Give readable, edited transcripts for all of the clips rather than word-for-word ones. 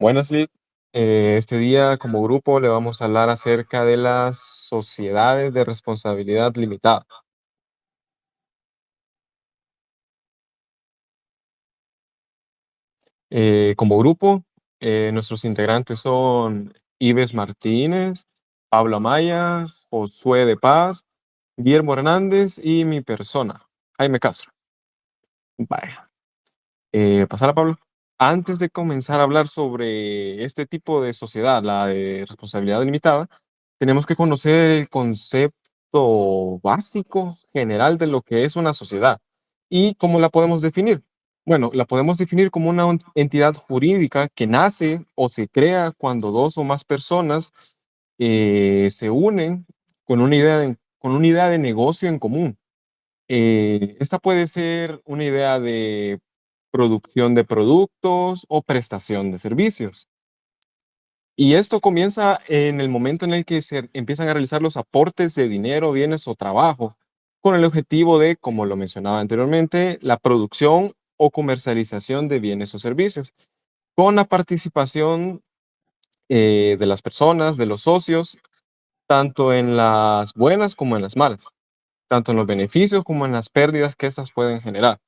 Buenas, Liz. Este día, como grupo, le vamos a hablar acerca de las sociedades de responsabilidad limitada. Como grupo, nuestros integrantes son Ives Martínez, Pablo Amaya, Josué de Paz, Guillermo Hernández y mi persona, Jaime Castro. Vaya. Pasar a Pablo. Antes de comenzar a hablar sobre este tipo de sociedad, la de responsabilidad limitada, tenemos que conocer el concepto básico general de lo que es una sociedad y cómo la podemos definir. Bueno, la podemos definir como una entidad jurídica que nace o se crea cuando dos o más personas se unen con una idea de negocio en común. Esta puede ser una idea de producción de productos o prestación de servicios. Y esto comienza en el momento en el que se empiezan a realizar los aportes de dinero, bienes o trabajo, con el objetivo de, como lo mencionaba anteriormente, la producción o comercialización de bienes o servicios, con la participación de las personas, de los socios, tanto en las buenas como en las malas, tanto en los beneficios como en las pérdidas que estas pueden generar.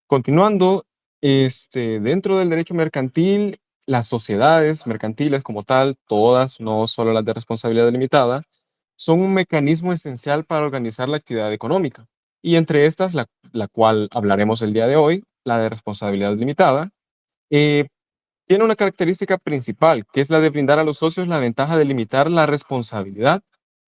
Continuando, dentro del derecho mercantil, las sociedades mercantiles como tal, todas, no solo las de responsabilidad limitada, son un mecanismo esencial para organizar la actividad económica. Y entre estas, la cual hablaremos el día de hoy, la de responsabilidad limitada, eh, tiene una característica principal, que es la de brindar a los socios la ventaja de limitar la responsabilidad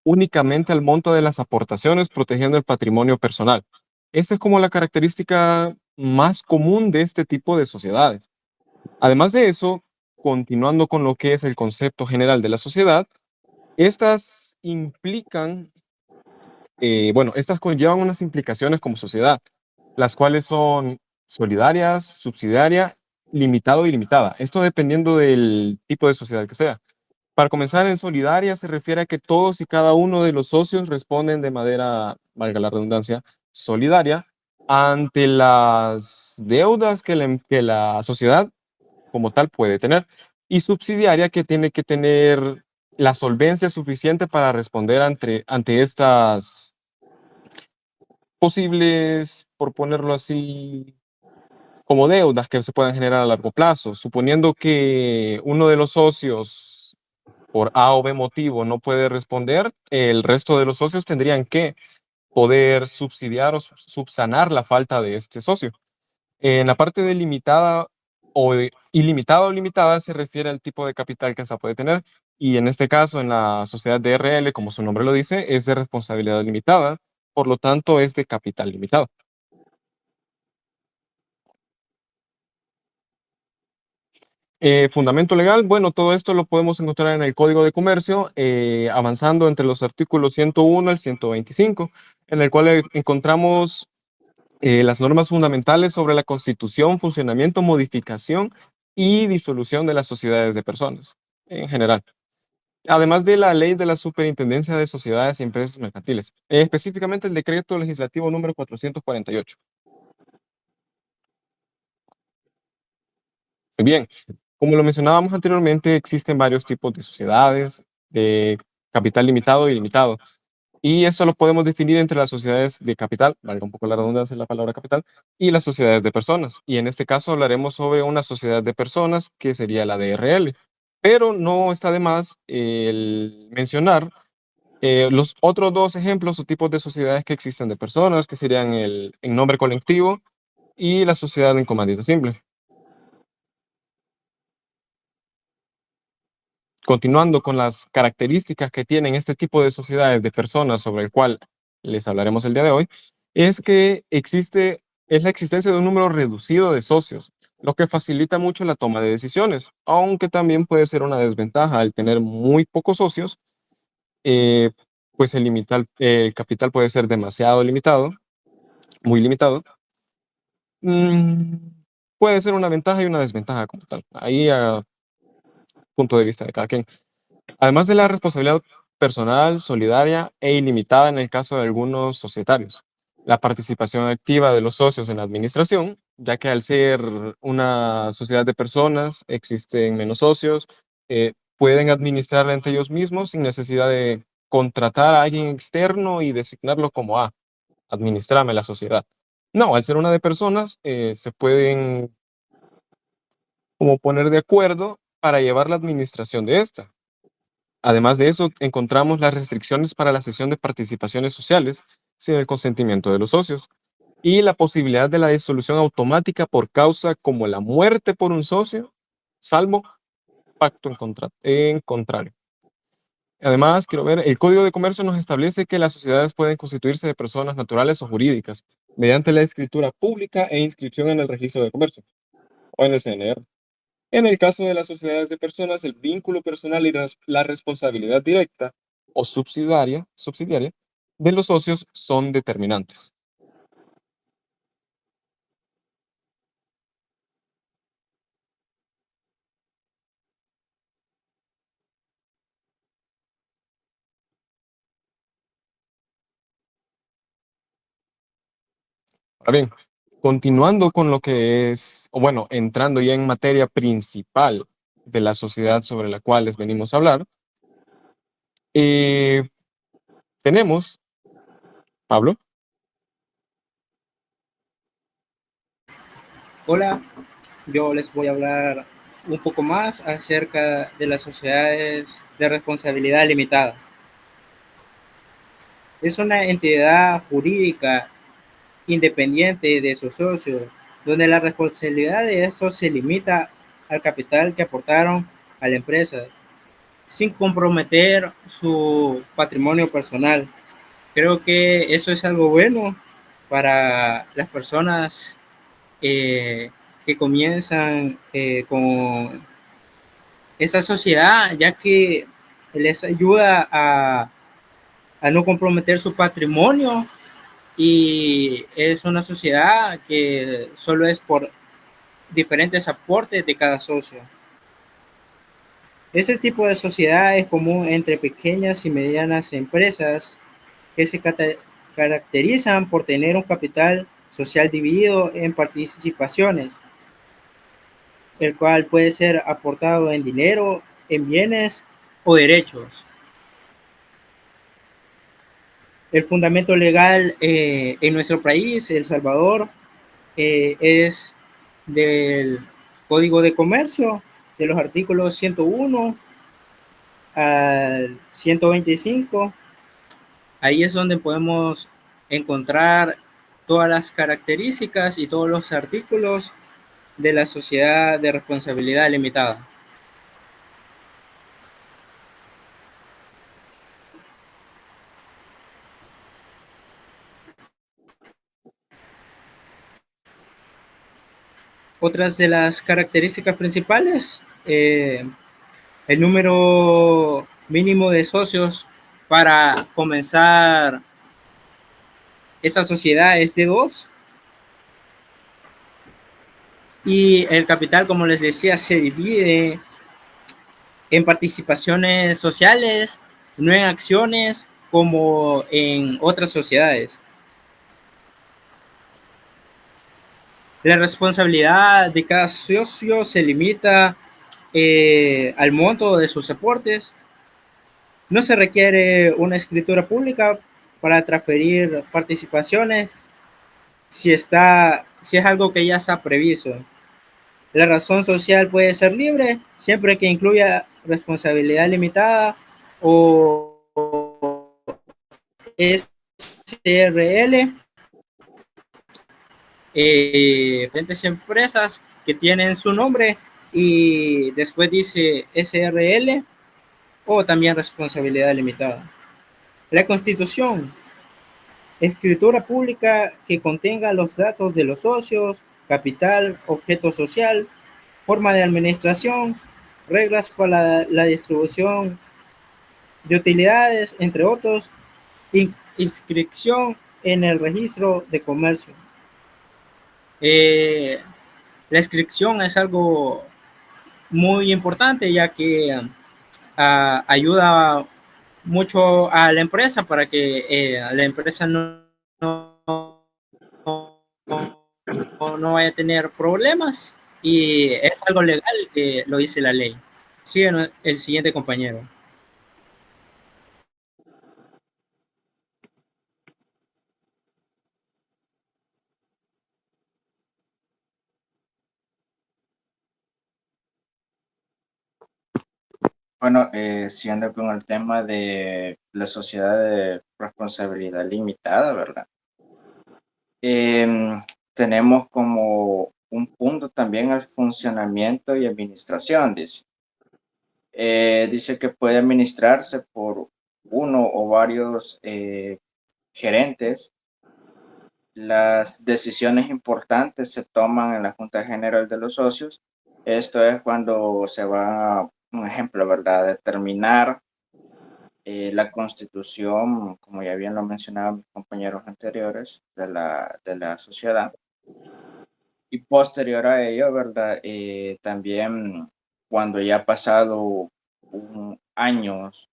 únicamente al monto de las aportaciones, protegiendo el patrimonio personal. Esta es como la característica más común de este tipo de sociedades. Además de eso, continuando con lo que es el concepto general de la sociedad, estas implican, estas conllevan unas implicaciones como sociedad, las cuales son solidarias, subsidiaria, limitado y limitada. Esto dependiendo del tipo de sociedad que sea. Para comenzar, en solidaria se refiere a que todos y cada uno de los socios responden de manera, valga la redundancia, solidaria ante las deudas que la sociedad como tal puede tener. Y subsidiaria que tiene que tener la solvencia suficiente para responder ante estas posibles, por ponerlo así, como deudas que se puedan generar a largo plazo, suponiendo que uno de los socios por A o B motivo no puede responder, el resto de los socios tendrían que poder subsidiar o subsanar la falta de este socio. En la parte de limitada o ilimitada o limitada se refiere al tipo de capital que esa puede tener. Y en este caso, en la sociedad de RL, como su nombre lo dice, es de responsabilidad limitada, por lo tanto es de capital limitado. Fundamento legal, bueno, todo esto lo podemos encontrar en el Código de Comercio, avanzando entre los artículos 101 al 125, en el cual encontramos las normas fundamentales sobre la constitución, funcionamiento, modificación y disolución de las sociedades de personas en general. Además de la ley de la Superintendencia de Sociedades y Empresas Mercantiles, específicamente el decreto legislativo número 448. Muy bien, como lo mencionábamos anteriormente, existen varios tipos de sociedades, de capital limitado y limitado. Y esto lo podemos definir entre las sociedades de capital, valga un poco la redundancia en la palabra capital, y las sociedades de personas. Y en este caso hablaremos sobre una sociedad de personas que sería la DRL. Pero no está de más el mencionar los otros dos ejemplos o tipos de sociedades que existen de personas, que serían el en nombre colectivo y la sociedad en comandita simple. Continuando con las características que tienen este tipo de sociedades de personas sobre el cual les hablaremos el día de hoy, es que es la existencia de un número reducido de socios, lo que facilita mucho la toma de decisiones, aunque también puede ser una desventaja al tener muy pocos socios, eh, pues el capital puede ser demasiado limitado, muy limitado. Mm, Puede ser una ventaja y una desventaja como tal, ahí a punto de vista de cada quien. Además de la responsabilidad personal, solidaria e ilimitada en el caso de algunos societarios. La participación activa de los socios en la administración, ya que al ser una sociedad de personas, existen menos socios, pueden administrarla entre ellos mismos sin necesidad de contratar a alguien externo y designarlo como, administrame la sociedad. No, al ser una de personas, se pueden como poner de acuerdo para llevar la administración de esta. Además de eso, encontramos las restricciones para la cesión de participaciones sociales sin el consentimiento de los socios y la posibilidad de la disolución automática por causa como la muerte por un socio, salvo pacto en contrario. Además, quiero ver, el Código de Comercio nos establece que las sociedades pueden constituirse de personas naturales o jurídicas mediante la escritura pública e inscripción en el registro de comercio o en el CNR. En el caso de las sociedades de personas, el vínculo personal y la responsabilidad directa o subsidiaria de los socios son determinantes. Ahora bien, continuando con lo que es, o bueno, entrando ya en materia principal de la sociedad sobre la cual les venimos a hablar, eh, tenemos, Pablo, Hola, yo les voy a hablar un poco más acerca de las sociedades de responsabilidad limitada. Es una entidad jurídica independiente de sus socios, donde la responsabilidad de estos se limita al capital que aportaron a la empresa, sin comprometer su patrimonio personal. Creo que eso es algo bueno para las personas que comienzan con esa sociedad, ya que les ayuda a no comprometer su patrimonio y es una sociedad que solo es por diferentes aportes de cada socio. Ese tipo de sociedad es común entre pequeñas y medianas empresas que se caracterizan por tener un capital social dividido en participaciones, el cual puede ser aportado en dinero, en bienes o derechos. El fundamento legal en nuestro país, El Salvador, es del Código de Comercio, de los artículos 101 al 125. Ahí es donde podemos encontrar todas las características y todos los artículos de la sociedad de responsabilidad limitada. Otras de las características principales, el número mínimo de socios para comenzar esta sociedad es de 2 y el capital, como les decía, se divide en participaciones sociales, no en acciones como en otras sociedades. La responsabilidad de cada socio se limita al monto de sus aportes. No se requiere una escritura pública para transferir participaciones si es algo que ya está previsto. La razón social puede ser libre siempre que incluya responsabilidad limitada o SRL, diferentes empresas que tienen su nombre y después dice SRL o también responsabilidad limitada. La Constitución, escritura pública que contenga los datos de los socios, capital, objeto social, forma de administración, reglas para la distribución de utilidades, entre otros, inscripción en el registro de comercio. La inscripción es algo muy importante ya que ayuda mucho a la empresa para que la empresa no no vaya a tener problemas y es algo legal que lo dice la ley. Sigue el siguiente compañero. Bueno, siguiendo con el tema de la sociedad de responsabilidad limitada, ¿verdad? Tenemos como un punto también el funcionamiento y administración, dice. Dice que puede administrarse por uno o varios gerentes. Las decisiones importantes se toman en la Junta General de los Socios. Esto es cuando se va, un ejemplo, ¿verdad?, a determinar la constitución, como ya bien lo mencionaban mis compañeros anteriores, de la sociedad. Y posterior a ello, ¿verdad? También cuando ya ha pasado años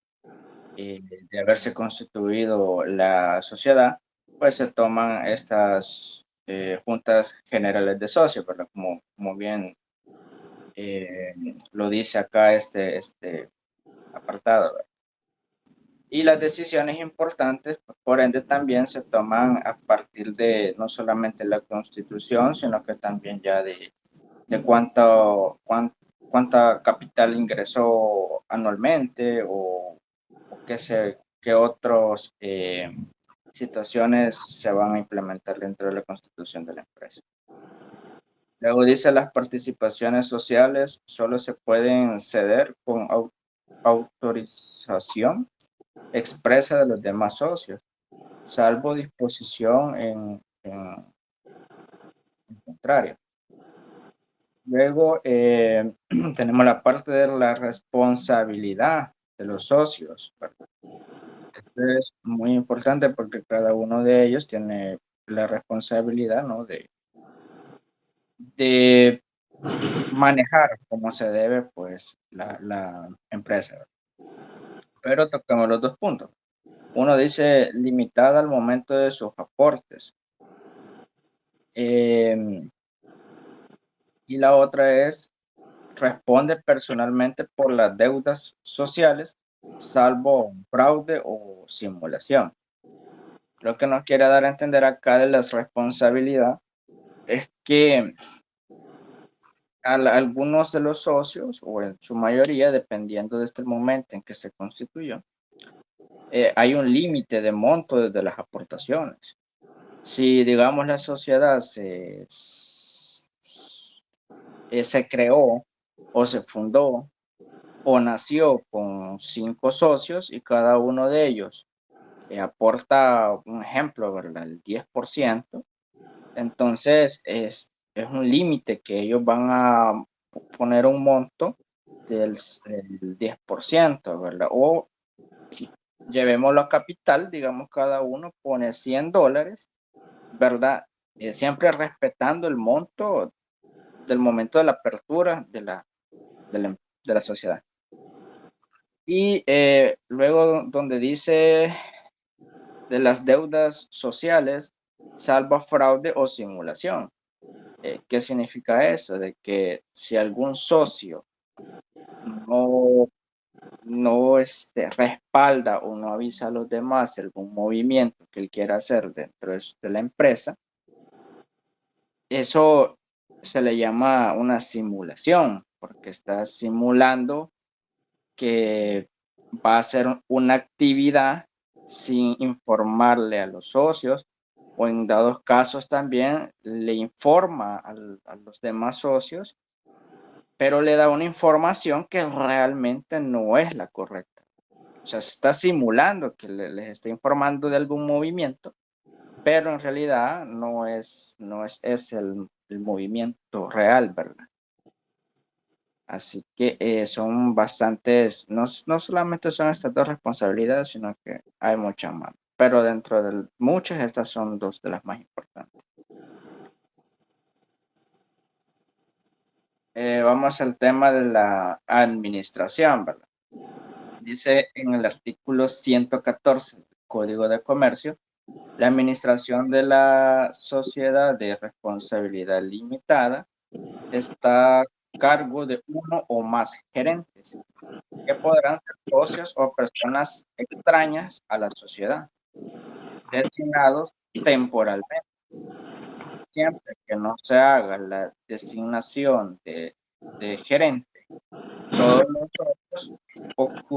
de haberse constituido la sociedad, pues se toman estas juntas generales de socios, ¿verdad? Como bien lo dice acá este apartado, ¿verdad? Y las decisiones importantes, por ende, también se toman a partir de no solamente la Constitución, sino que también ya de cuánta capital ingresó anualmente o qué otras situaciones se van a implementar dentro de la Constitución de la empresa. Luego dice, las participaciones sociales solo se pueden ceder con autorización expresa de los demás socios, salvo disposición en contrario. Luego tenemos la parte de la responsabilidad de los socios. Esto es muy importante porque cada uno de ellos tiene la responsabilidad, ¿no?, de manejar como se debe, pues, la empresa. Pero tocamos los dos puntos. Uno dice limitada al momento de sus aportes. Y la otra es responde personalmente por las deudas sociales, salvo fraude o simulación. Lo que nos quiere dar a entender acá de la responsabilidad es que algunos de los socios, o en su mayoría, dependiendo de este momento en que se constituyó, hay un límite de monto de las aportaciones. Si, digamos, la sociedad se creó o se fundó o nació con 5 socios y cada uno de ellos aporta, un ejemplo, ¿verdad?, el 10%, entonces es un límite que ellos van a poner un monto del 10%, ¿verdad? O llevémoslo a capital, digamos, cada uno pone $100, ¿verdad? Siempre respetando el monto del momento de la apertura de la sociedad. Y luego donde dice de las deudas sociales, salvo fraude o simulación. ¿Qué significa eso? De que si algún socio no respalda o no avisa a los demás algún movimiento que él quiera hacer dentro de la empresa, eso se le llama una simulación, porque está simulando que va a hacer una actividad sin informarle a los socios, o en dados casos también le informa a los demás socios, pero le da una información que realmente no es la correcta. O sea, está simulando que les está informando de algún movimiento, pero en realidad no es el movimiento real, ¿verdad? Así que son bastantes, no solamente son estas dos responsabilidades, sino que hay muchas más. Pero dentro de muchas, estas son dos de las más importantes. Vamos al tema de la administración, ¿verdad? Dice en el artículo 114 del Código de Comercio La administración de la sociedad de responsabilidad limitada está a cargo de uno o más gerentes, que podrán ser socios o personas extrañas a la sociedad, designados temporalmente. Siempre que no se haga la designación de gerente, todos los otros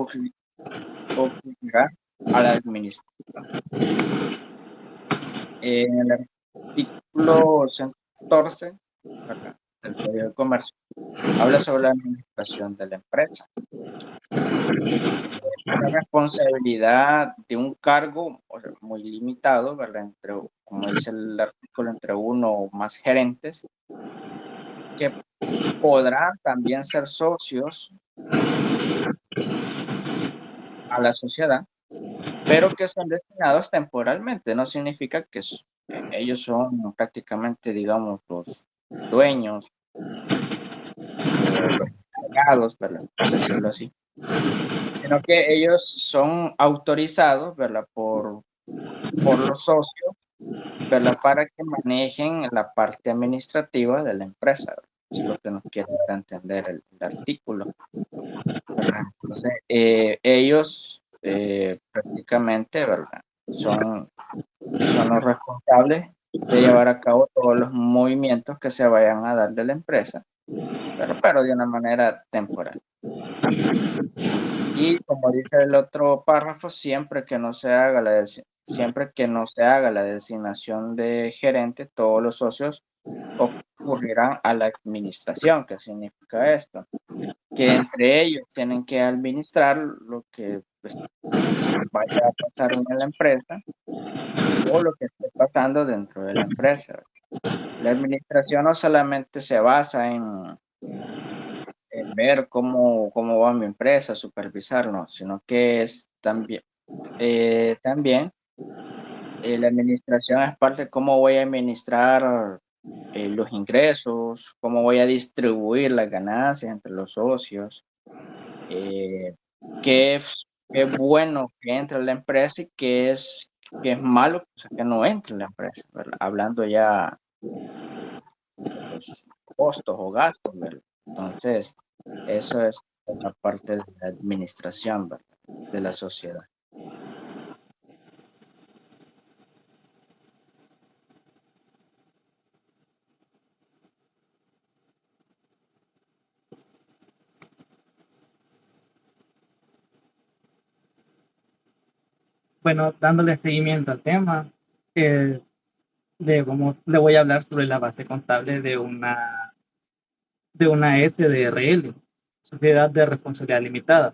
ocurrirán a la administración. En el artículo 114 del Código de Comercio habla sobre la administración de la empresa. Una responsabilidad de un cargo, o sea, muy limitado, ¿verdad? Entre, como dice el artículo, entre uno o más gerentes, que podrán también ser socios a la sociedad, pero que son destinados temporalmente. No significa que ellos son prácticamente, digamos, los dueños, los encargados, ¿verdad? Por decirlo así, sino que ellos son autorizados, ¿verdad? Por los socios, ¿verdad? Para que manejen la parte administrativa de la empresa. Es lo que nos quiere dar a entender el artículo, ¿verdad? Entonces, ellos prácticamente, ¿verdad? Son los responsables de llevar a cabo todos los movimientos que se vayan a dar de la empresa, pero de una manera temporal. Y como dice el otro párrafo, siempre que no se haga la designación de gerente, todos los socios ocurrirán a la administración. ¿Qué significa esto? Que entre ellos tienen que administrar lo que pues, vaya a pasar en la empresa o lo que esté pasando dentro de la empresa. La administración no solamente se basa en ver cómo va mi empresa, supervisarlo, sino que es también, la administración es parte de cómo voy a administrar los ingresos, cómo voy a distribuir las ganancias entre los socios, qué es bueno que entre en la empresa y qué es malo, o sea, que no entre en la empresa, ¿verdad? Hablando ya de los costos o gastos, ¿verdad? Entonces, eso es la parte de la administración, ¿verdad? De la sociedad. Bueno, dándole seguimiento al tema, le voy a hablar sobre la base contable de una SDRL, Sociedad de Responsabilidad Limitada.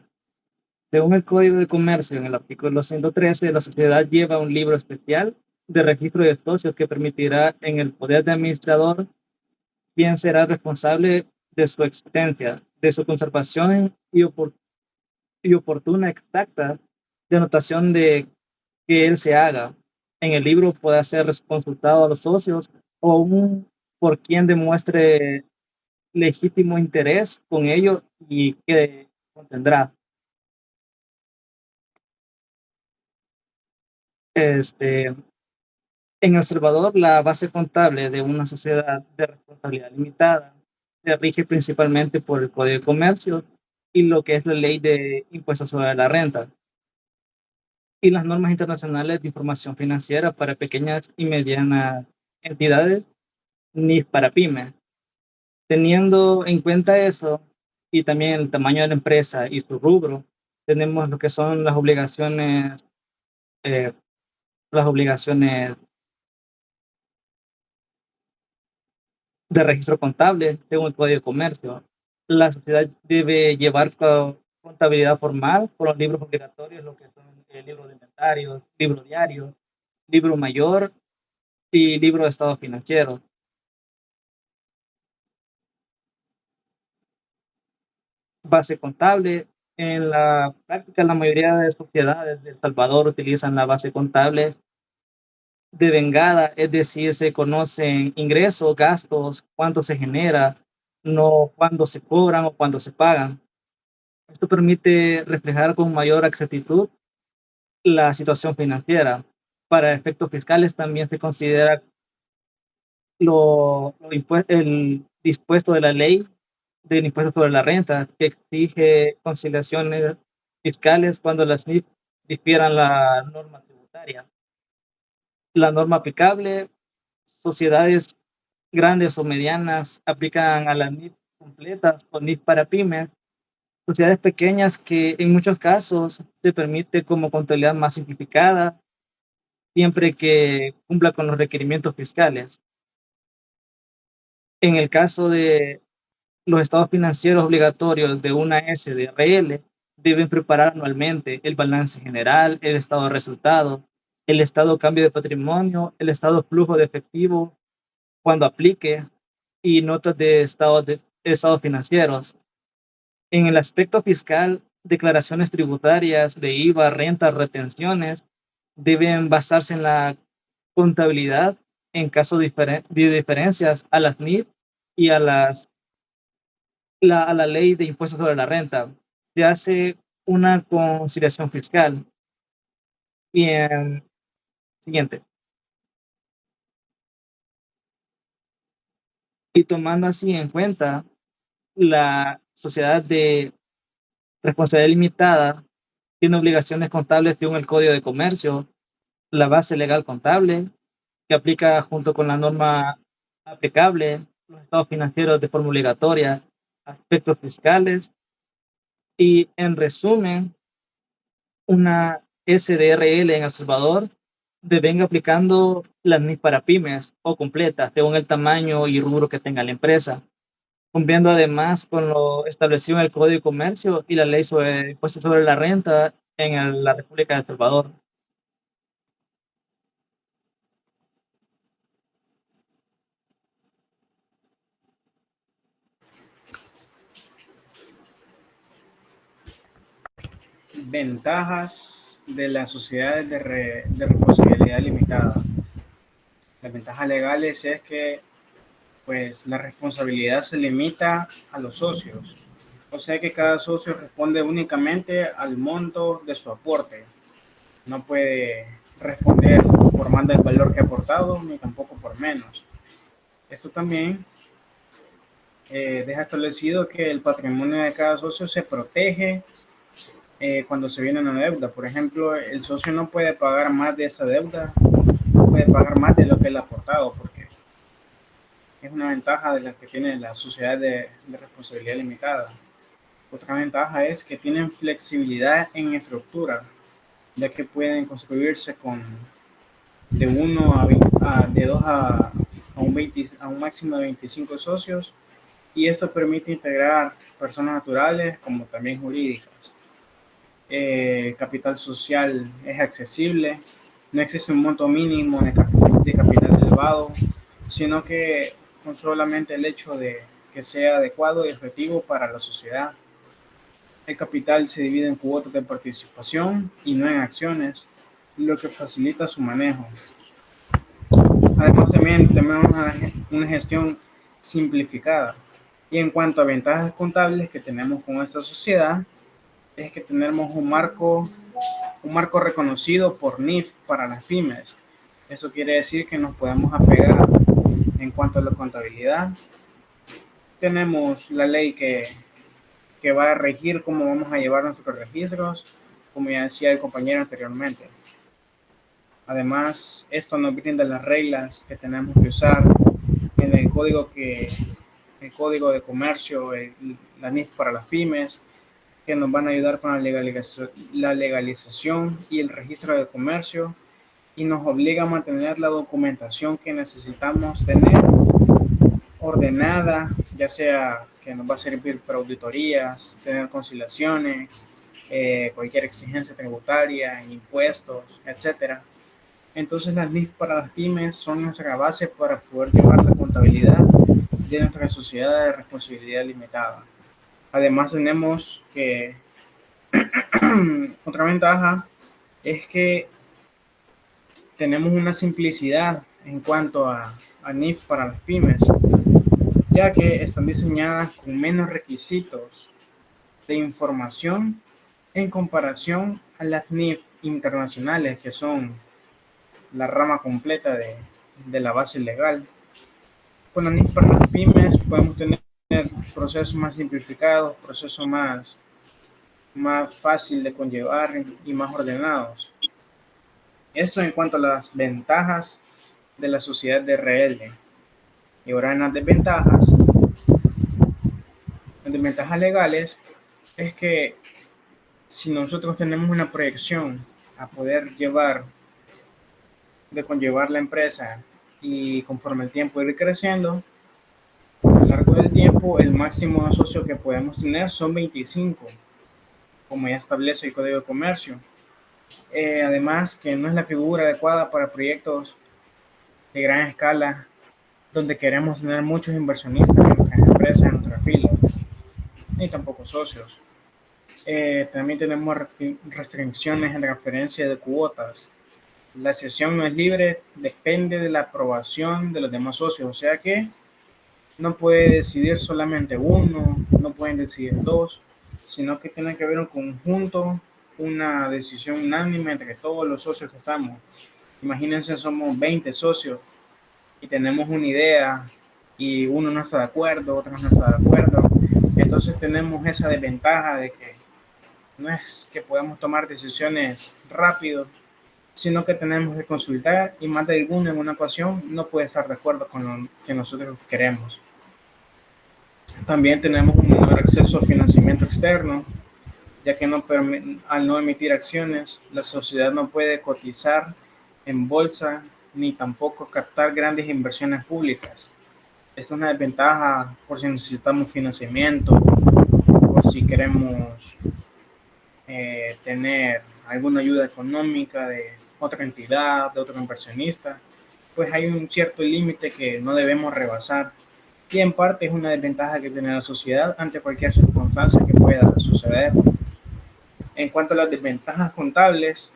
Según el Código de Comercio, en el artículo 113, la sociedad lleva un libro especial de registro de socios que permitirá en el poder de administrador quién será responsable de su existencia, de su conservación y oportuna exacta de anotación de que él se haga. En el libro pueda ser consultado a los socios o un por quien demuestre legítimo interés con ello y que contendrá. En El Salvador, la base contable de una sociedad de responsabilidad limitada se rige principalmente por el Código de Comercio y lo que es la ley de impuestos sobre la renta y las normas internacionales de información financiera para pequeñas y medianas entidades, ni para pymes. Teniendo en cuenta eso y también el tamaño de la empresa y su rubro, tenemos lo que son eh, las obligaciones de registro contable según el Código de Comercio. La sociedad debe llevar contabilidad formal con los libros obligatorios, lo que son el libro de inventarios, libro diario, libro mayor y libro de estados financieros. Base contable. En la práctica, la mayoría de sociedades de El Salvador utilizan la base contable de vengada, es decir, se conocen ingresos, gastos, cuánto se genera, no cuándo se cobran o cuándo se pagan. Esto permite reflejar con mayor exactitud la situación financiera. para efectos fiscales también se considera el dispuesto de la ley del impuesto sobre la renta, que exige conciliaciones fiscales cuando las NIF difieran la norma tributaria. La norma aplicable, sociedades grandes o medianas aplican a las NIF completas o NIF para pymes. Sociedades pequeñas que en muchos casos se permite como contabilidad más simplificada, siempre que cumpla con los requerimientos fiscales. En el caso de los estados financieros obligatorios de una SDRL, deben preparar anualmente el balance general, el estado de resultados, el estado cambio de patrimonio, el estado flujo de efectivo cuando aplique y notas de estados financieros. En el aspecto fiscal, declaraciones tributarias de IVA, rentas, retenciones deben basarse en la contabilidad en caso de diferencias a las NIF y a la ley de impuestos sobre la renta. Se hace una conciliación fiscal. Y en siguiente. Y tomando así en cuenta la sociedad de responsabilidad limitada tiene obligaciones contables según el Código de Comercio, la base legal contable, que aplica junto con la norma aplicable, los estados financieros de forma obligatoria, aspectos fiscales y, en resumen, una SDRL en El Salvador devenga aplicando las NIF para pymes o completas, según el tamaño y rubro que tenga la empresa, cumpliendo además con lo establecido en el Código de Comercio y la Ley sobre Impuestos sobre la Renta en la República de El Salvador. Ventajas de las sociedades de responsabilidad limitada. Las ventajas legales es que pues la responsabilidad se limita a los socios, o sea que cada socio responde únicamente al monto de su aporte, no puede responder por más del valor que ha aportado ni tampoco por menos. Esto también deja establecido que el patrimonio de cada socio se protege cuando se viene una deuda. Por ejemplo, el socio no puede pagar más de esa deuda, no puede pagar más de lo que él ha aportado, porque es una ventaja de la que tiene la sociedad de responsabilidad limitada. Otra ventaja es que tienen flexibilidad en estructura, ya que pueden construirse con de 1 de 2 a un máximo de 25 socios, y esto permite integrar personas naturales como también jurídicas. Capital social es accesible, no existe un monto mínimo de capital elevado, sino que con solamente el hecho de que sea adecuado y efectivo para la sociedad. El capital se divide en cuotas de participación y no en acciones, lo que facilita su manejo. Además, también tenemos una gestión simplificada. Y en cuanto a ventajas contables que tenemos con esta sociedad, es que tenemos un marco reconocido por NIF para las pymes. Eso quiere decir que nos podemos apegar en cuanto a la contabilidad. Tenemos la ley que va a regir cómo vamos a llevar nuestros registros, como ya decía el compañero anteriormente. Además, esto nos brinda las reglas que tenemos que usar en el código de comercio, la NIF para las pymes, que nos van a ayudar con la legalización y el registro de comercio, y nos obliga a mantener la documentación que necesitamos tener ordenada, ya sea que nos va a servir para auditorías, tener conciliaciones, cualquier exigencia tributaria, impuestos, etcétera. Entonces las NIF para las pymes son nuestra base para poder llevar la contabilidad de nuestra sociedad de responsabilidad limitada. Además tenemos que otra ventaja es que tenemos una simplicidad en cuanto a NIF para las pymes, ya que están diseñadas con menos requisitos de información en comparación a las NIF internacionales, que son la rama completa de la base legal. Para las pymes podemos tener procesos más simplificados, procesos más fácil de conllevar y más ordenados. Eso en cuanto a las ventajas de la sociedad de RL. Y ahora en las desventajas legales es que si nosotros tenemos una proyección a poder conllevar la empresa y conforme el tiempo ir creciendo, a lo largo del tiempo el máximo de socios que podemos tener son 25, como ya establece el Código de Comercio. Además que no es la figura adecuada para proyectos de gran escala donde queremos tener muchos inversionistas en nuestras empresas, en nuestras filas, ni tampoco socios. También tenemos restricciones en transferencia de cuotas. La cesión no es libre, depende de la aprobación de los demás socios, o sea que no puede decidir solamente uno, no pueden decidir dos, sino que tiene que haber un conjunto, una decisión unánime entre todos los socios que estamos. Imagínense, somos 20 socios y tenemos una idea y uno no está de acuerdo, otro no está de acuerdo. Entonces tenemos esa desventaja de que no es que podamos tomar decisiones rápido, sino que tenemos que consultar y más de alguno en una ocasión no puede estar de acuerdo con lo que nosotros queremos. También tenemos un menor acceso a financiamiento externo, ya que al no emitir acciones, la sociedad no puede cotizar en bolsa ni tampoco captar grandes inversiones públicas. Esta es una desventaja por si necesitamos financiamiento o si queremos tener alguna ayuda económica de otra entidad, de otro inversionista, pues hay un cierto límite que no debemos rebasar. Y en parte es una desventaja que tiene la sociedad ante cualquier circunstancia que pueda suceder. En cuanto a las desventajas contables,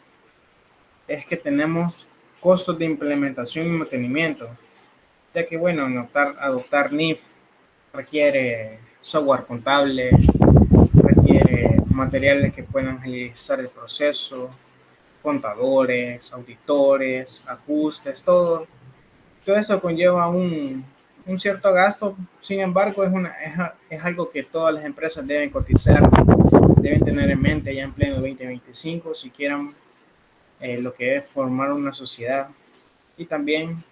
es que tenemos costos de implementación y mantenimiento, ya que, bueno, adoptar NIF requiere software contable, requiere materiales que puedan agilizar el proceso, contadores, auditores, ajustes, todo eso conlleva un cierto gasto. Sin embargo, es algo que todas las empresas deben cotizar, deben tener en mente ya en pleno 2025 si quieren lo que es formar una sociedad y también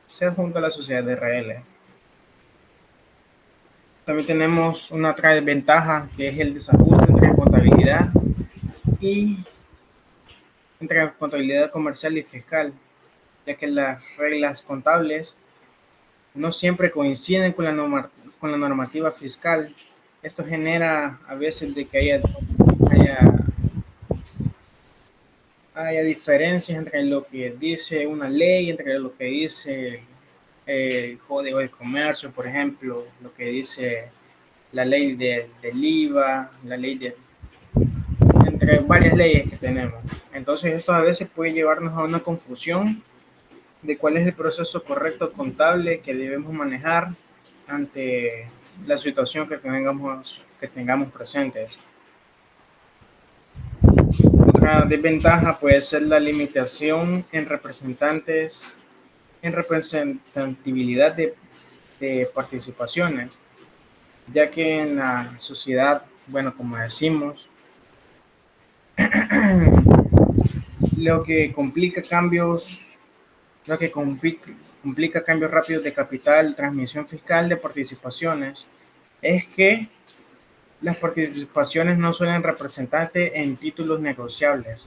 ser junto a la sociedad de RL. También tenemos una otra desventaja que es el desajuste entre contabilidad comercial y fiscal, ya que las reglas contables no siempre coinciden con la normativa fiscal. Esto genera a veces de que haya diferencias entre lo que dice una ley, entre lo que dice el Código de Comercio, por ejemplo, lo que dice la ley del IVA, entre varias leyes que tenemos. Entonces esto a veces puede llevarnos a una confusión de cuál es el proceso correcto contable que debemos manejar ante la situación que tengamos presentes. Otra desventaja puede ser la limitación en representatividad de participaciones, ya que en la sociedad, bueno, como decimos, lo que complica cambios rápidos de capital, transmisión fiscal de participaciones, es que las participaciones no suelen representarse en títulos negociables.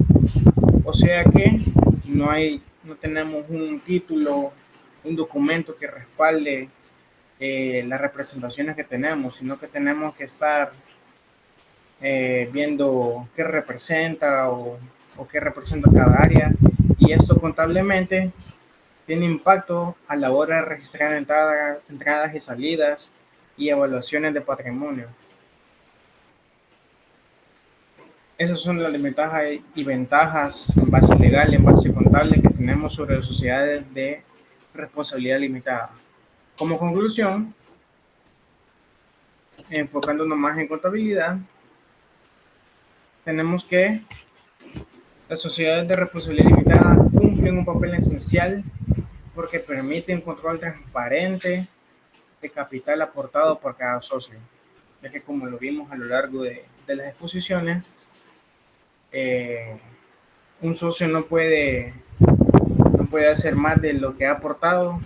O sea que no tenemos un título, un documento que respalde las representaciones que tenemos, sino que tenemos que estar viendo qué representa o qué representa cada área, y esto contablemente tiene impacto a la hora de registrar entradas y salidas y evaluaciones de patrimonio. Esas son las ventajas y ventajas en base legal y en base contable que tenemos sobre las sociedades de responsabilidad limitada. Como conclusión, enfocándonos más en contabilidad, tenemos que Las sociedades de responsabilidad limitada cumplen un papel esencial porque permiten un control transparente de capital aportado por cada socio, ya que como lo vimos a lo largo de las exposiciones, eh, un socio no puede hacer más de lo que ha aportado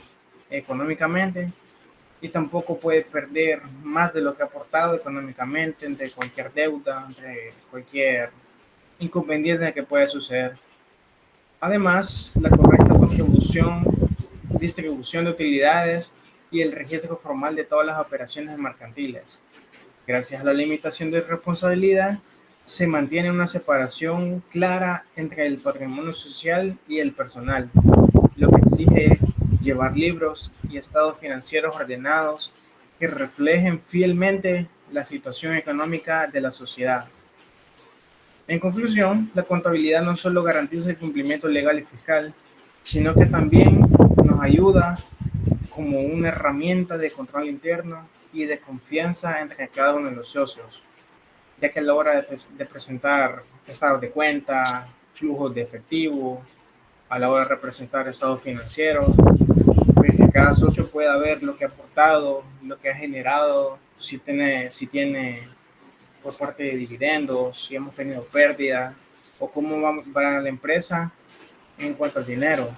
económicamente y tampoco puede perder más de lo que ha aportado económicamente entre cualquier deuda, entre cualquier inconveniente que pueda suceder. Además, la correcta contribución, distribución de utilidades y el registro formal de todas las operaciones mercantiles. Gracias a la limitación de responsabilidad, se mantiene una separación clara entre el patrimonio social y el personal, lo que exige llevar libros y estados financieros ordenados que reflejen fielmente la situación económica de la sociedad. En conclusión, la contabilidad no solo garantiza el cumplimiento legal y fiscal, sino que también nos ayuda como una herramienta de control interno y de confianza entre cada uno de los socios, ya que a la hora de presentar estados de cuenta, flujos de efectivo, a la hora de representar estados financieros, pues que cada socio pueda ver lo que ha aportado, lo que ha generado, si tiene por parte de dividendos, si hemos tenido pérdidas o cómo va la empresa en cuanto al dinero.